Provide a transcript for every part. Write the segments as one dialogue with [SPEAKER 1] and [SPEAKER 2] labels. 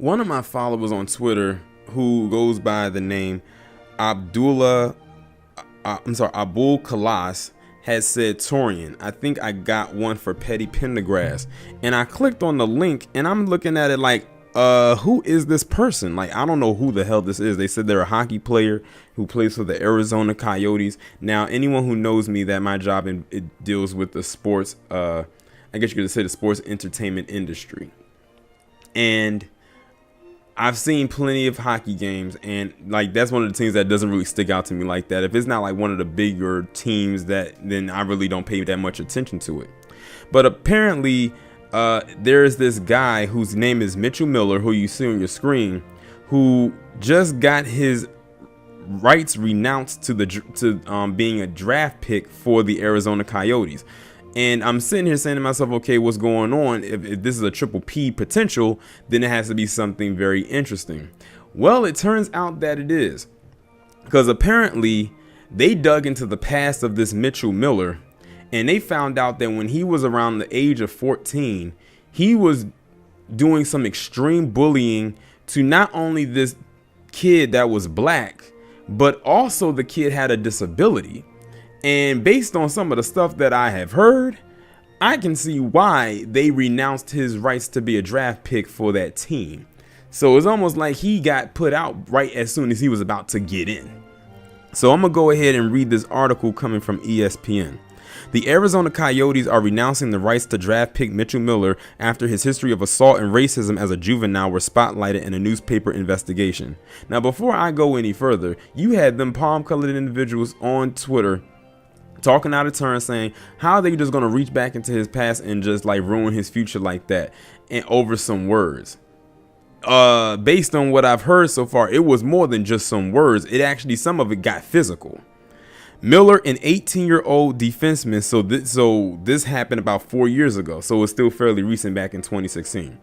[SPEAKER 1] one of my followers on Twitter who goes by the name Abdul Kalas has said Torian. I think I got one for Petty Pendergrass, and I clicked on the link and I'm looking at it like, who is this person? Like, I don't know who the hell this is. They said they're a hockey player who plays for the Arizona Coyotes. Now, anyone who knows me, that my job it deals with the sports, I guess you could say the sports entertainment industry. And I've seen plenty of hockey games, and like that's one of the teams that doesn't really stick out to me like that. If it's not like one of the bigger teams, then I really don't pay that much attention to it. But apparently, there's this guy whose name is Mitchell Miller, who you see on your screen, who just got his rights renounced to being a draft pick for the Arizona Coyotes. And I'm sitting here saying to myself, okay, what's going on? If this is a triple P potential, then it has to be something very interesting. Well, it turns out that it is, because apparently they dug into the past of this Mitchell Miller, and they found out that when he was around the age of 14, he was doing some extreme bullying to not only this kid that was black, but also the kid had a disability. And based on some of the stuff that I have heard, I can see why they renounced his rights to be a draft pick for that team. So it's almost like he got put out right as soon as he was about to get in. So I'm going to go ahead and read this article coming from ESPN. The Arizona Coyotes are renouncing the rights to draft pick Mitchell Miller after his history of assault and racism as a juvenile were spotlighted in a newspaper investigation. Now, before I go any further, you had them palm-colored individuals on Twitter talking out of turn, saying how are they just going to reach back into his past and just like ruin his future like that, and over some words. Based on what I've heard so far, it was more than just some words. It actually, some of it got physical. Miller, an 18-year-old defenseman, so this happened about 4 years ago, so it's still fairly recent, back in 2016.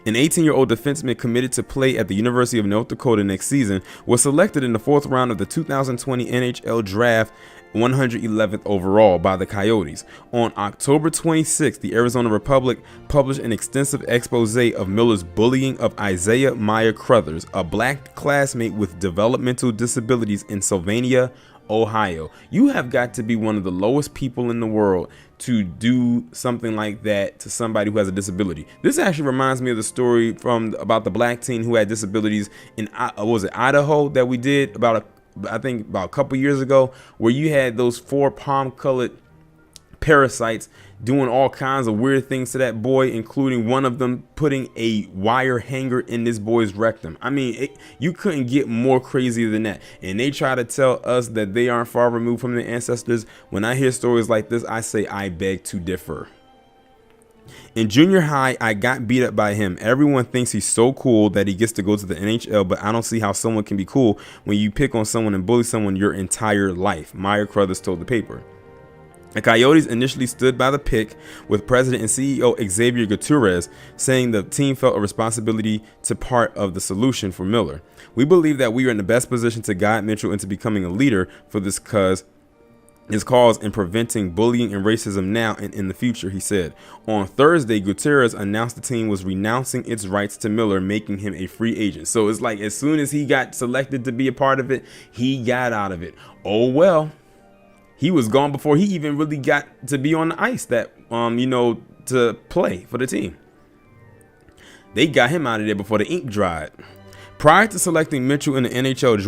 [SPEAKER 1] An 18-year-old defenseman committed to play at the University of North Dakota next season was selected in the 4th round of the 2020 NHL Draft, 111th overall by the Coyotes. On October 26th, the Arizona Republic published an extensive expose of Miller's bullying of Isaiah Meyer Crothers, a black classmate with developmental disabilities in Sylvania, Ohio. You have got to be one of the lowest people in the world to do something like that to somebody who has a disability. This actually reminds me of the story about the black teen who had disabilities in Idaho that we did about a couple years ago, where you had those 4 palm-colored parasites doing all kinds of weird things to that boy, including one of them putting a wire hanger in this boy's rectum. I mean, you couldn't get more crazy than that. And they try to tell us that they aren't far removed from their ancestors. When I hear stories like this, I say I beg to differ. In junior high, I got beat up by him. Everyone thinks he's so cool that he gets to go to the NHL, but I don't see how someone can be cool when you pick on someone and bully someone your entire life, Meyer Crothers told the paper. The Coyotes initially stood by the pick, with President and CEO Xavier Gutierrez saying the team felt a responsibility to part of the solution for Miller. We believe that we are in the best position to guide Mitchell into becoming a leader for this cause in preventing bullying and racism now and in the future, he said. On Thursday, Gutierrez announced the team was renouncing its rights to Miller, making him a free agent. So it's like as soon as he got selected to be a part of it, he got out of it. Oh, well. He was gone before he even really got to be on the ice to play for the team. They got him out of there before the ink dried. Prior to selecting Mitchell in the NHL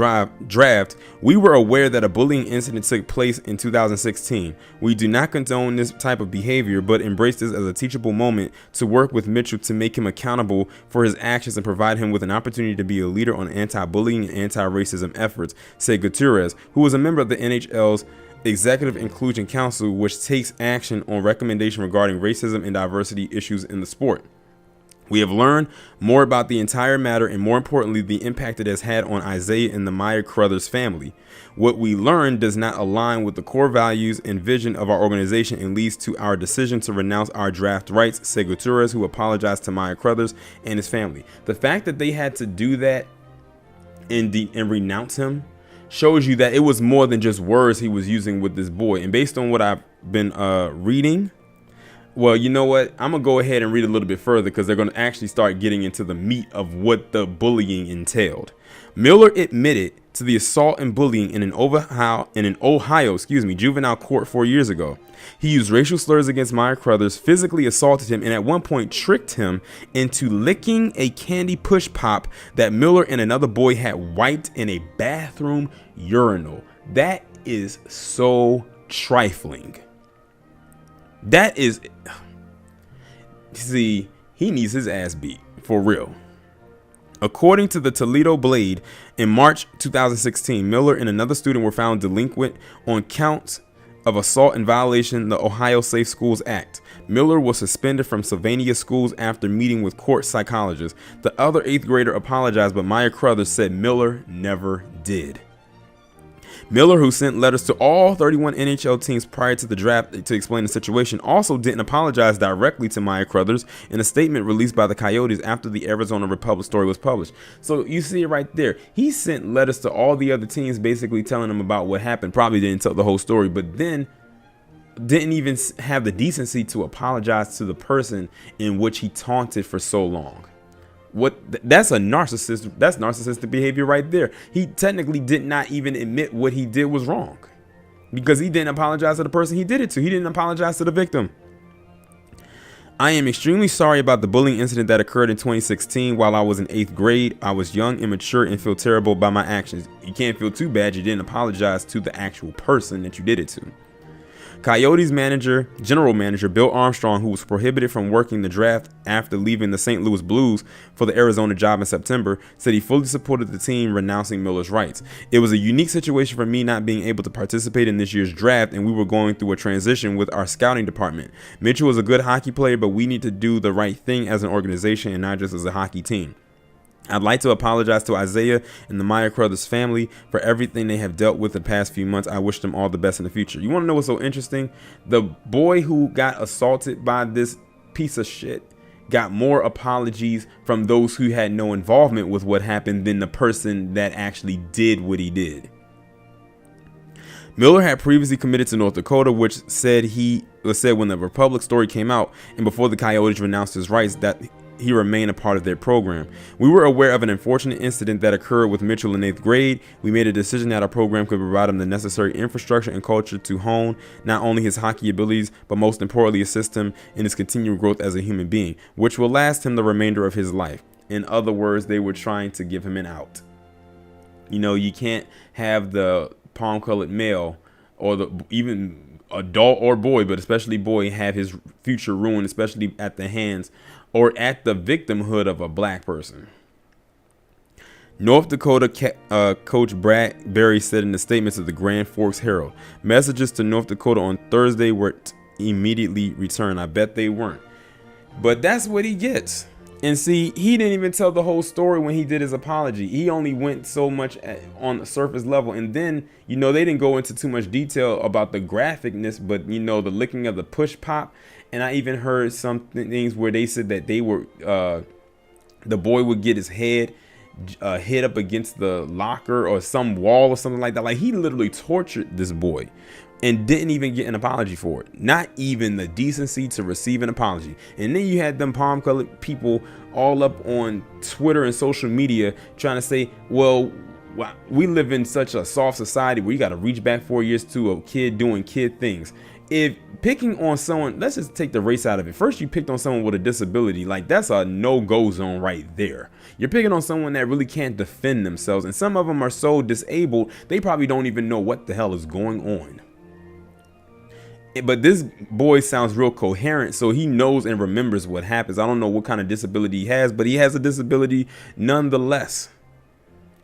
[SPEAKER 1] draft, we were aware that a bullying incident took place in 2016. We do not condone this type of behavior, but embrace this as a teachable moment to work with Mitchell to make him accountable for his actions and provide him with an opportunity to be a leader on anti-bullying and anti-racism efforts, said Gutierrez, who was a member of the NHL's Executive Inclusion Council, which takes action on recommendation regarding racism and diversity issues in the sport. We have learned more about the entire matter and, more importantly, the impact it has had on Isaiah and the Meyer Crothers family. What we learned does not align with the core values and vision of our organization and leads to our decision to renounce our draft rights, said Gutierrez, who apologized to Meyer Crothers and his family. The fact that they had to do that and renounce him shows you that it was more than just words he was using with this boy. And based on what I've been reading, Well, you know what? I'm going to go ahead and read a little bit further because they're going to actually start getting into the meat of what the bullying entailed. Miller admitted to the assault and bullying in an Ohio juvenile court 4 years ago. He used racial slurs against Maya Crothers, physically assaulted him, and at one point tricked him into licking a candy push pop that Miller and another boy had wiped in a bathroom urinal. That is so trifling. That is, see, he needs his ass beat for real. According to the Toledo Blade, in March 2016, Miller and another student were found delinquent on counts of assault in violation of the Ohio Safe Schools Act. Miller was suspended from Sylvania schools after meeting with court psychologists. The other 8th grader apologized, but Maya Crothers said Miller never did. Miller, who sent letters to all 31 NHL teams prior to the draft to explain the situation, also didn't apologize directly to Maya Crothers in a statement released by the Coyotes after the Arizona Republic story was published. So you see it right there. He sent letters to all the other teams basically telling them about what happened. Probably didn't tell the whole story, but then didn't even have the decency to apologize to the person in which he taunted for so long. That's narcissistic behavior right there. He technically did not even admit what he did was wrong because he didn't apologize to the person he did it to. He didn't apologize to the victim. I am extremely sorry about the bullying incident that occurred in 2016 while I was in 8th grade. I was young, immature, and feel terrible about my actions. You can't feel too bad you didn't apologize to the actual person that you did it to. Coyotes general manager Bill Armstrong, who was prohibited from working the draft after leaving the St. Louis Blues for the Arizona job in September, said he fully supported the team renouncing Miller's rights. It was a unique situation for me not being able to participate in this year's draft, and we were going through a transition with our scouting department. Mitchell was a good hockey player, but we need to do the right thing as an organization and not just as a hockey team. I'd like to apologize to Isaiah and the Maya Crothers family for everything they have dealt with the past few months. I wish them all the best in the future. You want to know what's so interesting? The boy who got assaulted by this piece of shit got more apologies from those who had no involvement with what happened than the person that actually did what he did. Miller had previously committed to North Dakota, which said when the Republic story came out and before the Coyotes renounced his rights that he remained a part of their program. We were aware of an unfortunate incident that occurred with Mitchell in 8th grade. We made a decision that our program could provide him the necessary infrastructure and culture to hone not only his hockey abilities, but most importantly assist him in his continued growth as a human being, which will last him the remainder of his life. In other words, they were trying to give him an out. You know, you can't have the palm-colored male or the even adult or boy, but especially boy, have his future ruined, especially at the hands or at the victimhood of a black person. North Dakota coach Brad Berry said in the statements of the Grand Forks Herald, messages to North Dakota on Thursday were immediately returned. I bet they weren't. But that's what he gets. And see, he didn't even tell the whole story when he did his apology. He only went so much on the surface level. And then, you know, they didn't go into too much detail about the graphicness, but, you know, the licking of the push pop. And I even heard some things where they said that they were, the boy would get his head hit up against the locker or some wall or something like that. Like, he literally tortured this boy and didn't even get an apology for it. Not even the decency to receive an apology. And then you had them palm-colored people all up on Twitter and social media trying to say, well, we live in such a soft society where you got to reach back 4 years to a kid doing kid things. If picking on someone, let's just take the race out of it. First, you picked on someone with a disability. Like, that's a no-go zone right there. You're picking on someone that really can't defend themselves. And some of them are so disabled, they probably don't even know what the hell is going on. But this boy sounds real coherent, so he knows and remembers what happens. I don't know what kind of disability he has, but he has a disability nonetheless.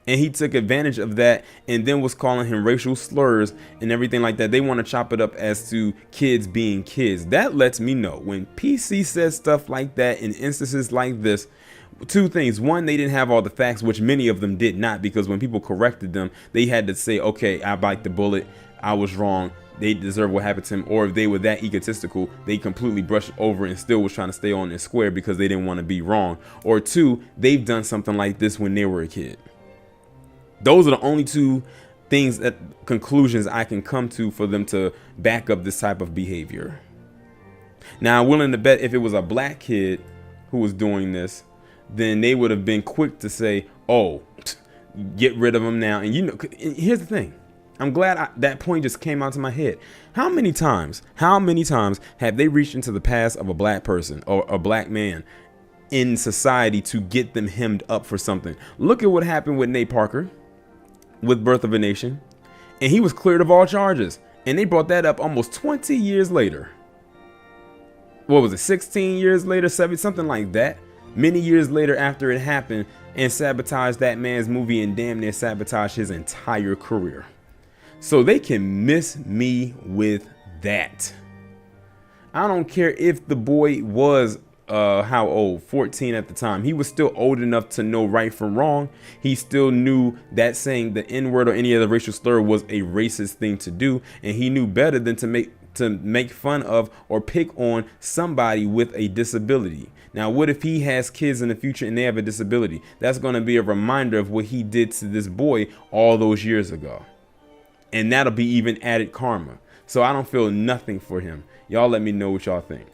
[SPEAKER 1] And he took advantage of that and then was calling him racial slurs and everything like that. They want to chop it up as to kids being kids. That lets me know when PC says stuff like that in instances like this, two things. One, they didn't have all the facts, which many of them did not, because when people corrected them, they had to say, okay, I bite the bullet. I was wrong. They deserve what happened to him. Or if they were that egotistical, they completely brushed over and still was trying to stay on their square because they didn't want to be wrong. Or two, they've done something like this when they were a kid. Those are the only two things, conclusions I can come to for them to back up this type of behavior. Now, I'm willing to bet if it was a black kid who was doing this, then they would have been quick to say, oh, get rid of him now. And you know, here's the thing. I'm glad that point just came out to my head. How many times have they reached into the past of a black person or a black man in society to get them hemmed up for something? Look at what happened with Nate Parker with Birth of a Nation. And he was cleared of all charges. And they brought that up almost 20 years later. What was it, 16 years later, 7, something like that? Many years later after it happened, and sabotaged that man's movie and damn near sabotaged his entire career. So they can miss me with that. I don't care if the boy was how old, 14 at the time. He was still old enough to know right from wrong. He still knew that saying the N-word or any other racial slur was a racist thing to do, and he knew better than to make fun of or pick on somebody with a disability. Now, what if he has kids in the future and they have a disability? That's going to be a reminder of what he did to this boy all those years ago. And that'll be even added karma. So I don't feel nothing for him. Y'all let me know what y'all think.